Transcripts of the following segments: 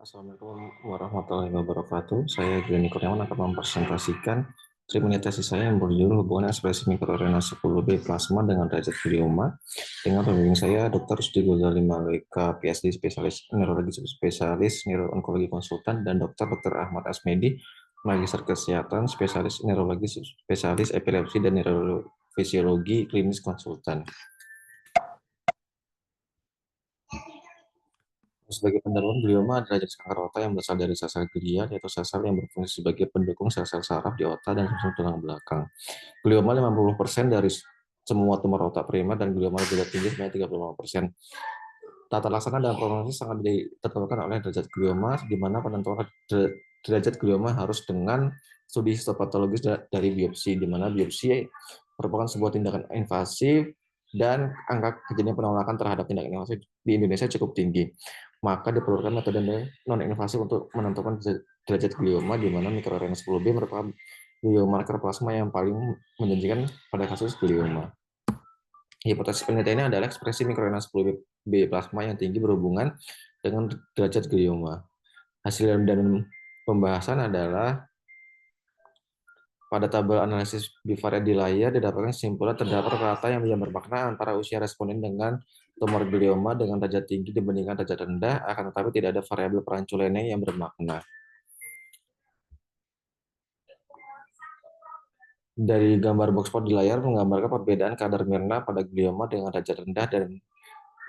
Assalamualaikum warahmatullahi wabarakatuh. Saya Glenn Kurniawan akan mempresentasikan trik mini tesis saya yang berjudul hubungan ekspresi mikroRNA 10B plasma dengan derajat glioma dengan pembimbing saya Dr. Rusdi Ghazali Maleka, PhD spesialis neurologi spesialis neuroonkologi konsultan, dan Dr. Ahmad Asmedi, magister kesehatan spesialis neurologi spesialis epilepsi dan neurofisiologi klinis konsultan. Sebagai pendahuluan, glioma adalah jenis kanker otak yang berasal dari sel-sel glia, yaitu sel-sel yang berfungsi sebagai pendukung sel-sel saraf di otak dan sumsum tulang belakang. Glioma 50% dari semua tumor otak primer, dan glioma derajat tinggi sebanyak 35%. Tata laksana dalam prognosis sangat ditentukan oleh derajat glioma, di mana penentuan derajat glioma harus dengan studi histopatologis dari biopsi, di mana biopsi merupakan sebuah tindakan invasif dan angka kejadian penolakan terhadap tindakan invasif di Indonesia cukup tinggi. Maka diperlukan metode non-invasif untuk menentukan derajat glioma, di mana mikroRNA 10B merupakan biomarker plasma yang paling menjanjikan pada kasus glioma. Hipotesis penelitiannya adalah ekspresi mikroRNA 10B plasma yang tinggi berhubungan dengan derajat glioma. Hasil dan pembahasan adalah pada tabel analisis bivariat di layar didapatkan kesimpulan terdapat rata yang bermakna antara usia responden dengan tumor glioma dengan derajat tinggi dibandingkan derajat rendah, akan tetapi tidak ada variabel perancu lainnya yang bermakna. Dari gambar box plot di layar menggambarkan perbedaan kadar Mirna pada glioma dengan derajat rendah dan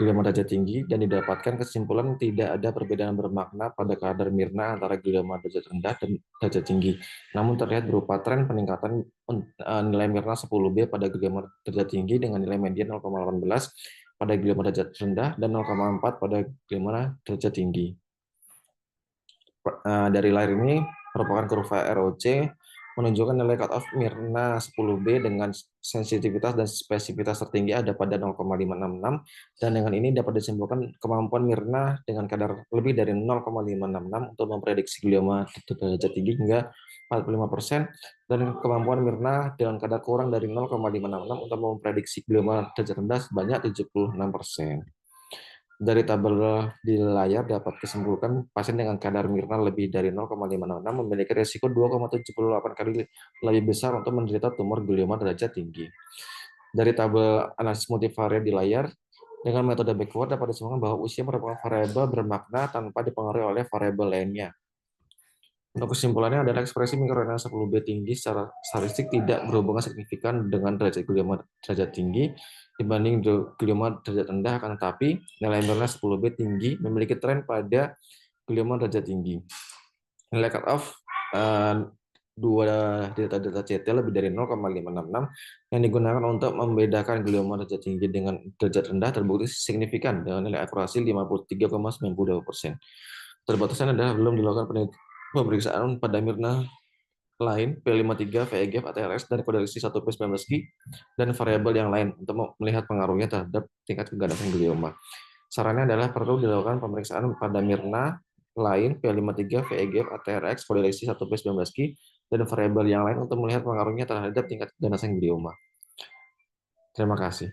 glioma derajat tinggi, dan didapatkan kesimpulan tidak ada perbedaan bermakna pada kadar Mirna antara glioma derajat rendah dan derajat tinggi. Namun terlihat berupa tren peningkatan nilai Mirna 10B pada glioma derajat tinggi dengan nilai median 0,18 pada glioma derajat rendah dan 0,4 pada glioma derajat tinggi. Dari layar ini merupakan kurva ROC menunjukkan nilai cutoff Mirna 10B dengan sensitivitas dan spesifitas tertinggi ada pada 0,566, dan dengan ini dapat disimpulkan kemampuan Mirna dengan kadar lebih dari 0,566 untuk memprediksi glioma derajat tinggi hingga 45%, dan kemampuan Mirna dengan kadar kurang dari 0,566 untuk memprediksi glioma derajat rendah sebanyak 76%. Dari tabel di layar dapat disimpulkan pasien dengan kadar Mirna lebih dari 0,566 memiliki risiko 2,78 kali lebih besar untuk menderita tumor glioma derajat tinggi. Dari tabel analisis multivariat di layar, dengan metode backward dapat disimpulkan bahwa usia merupakan variabel bermakna tanpa dipengaruhi oleh variabel lainnya. Untuk kesimpulannya adalah ekspresi mikroRNA 10B tinggi secara statistik tidak berhubungan signifikan dengan derajat glioma derajat tinggi dibanding glioma derajat rendah, akan tetapi nilai Mirna 10B tinggi memiliki tren pada glioma derajat tinggi. Nilai cutoff 2 delta CT lebih dari 0,566 yang digunakan untuk membedakan glioma derajat tinggi dengan derajat rendah terbukti signifikan dengan nilai akurasi 53,92%. Terbatasan adalah belum dilakukan pemeriksaan pada Mirna lain, P53, VEGF, ATRS, dan kodeksi 1P19Q, dan variabel yang lain untuk melihat pengaruhnya terhadap tingkat keganasan glioma. Sarannya adalah perlu dilakukan pemeriksaan pada Mirna lain, P53, VEGF, ATRX, kodeksi 1P19Q, dan variabel yang lain untuk melihat pengaruhnya terhadap tingkat keganasan glioma. Terima kasih.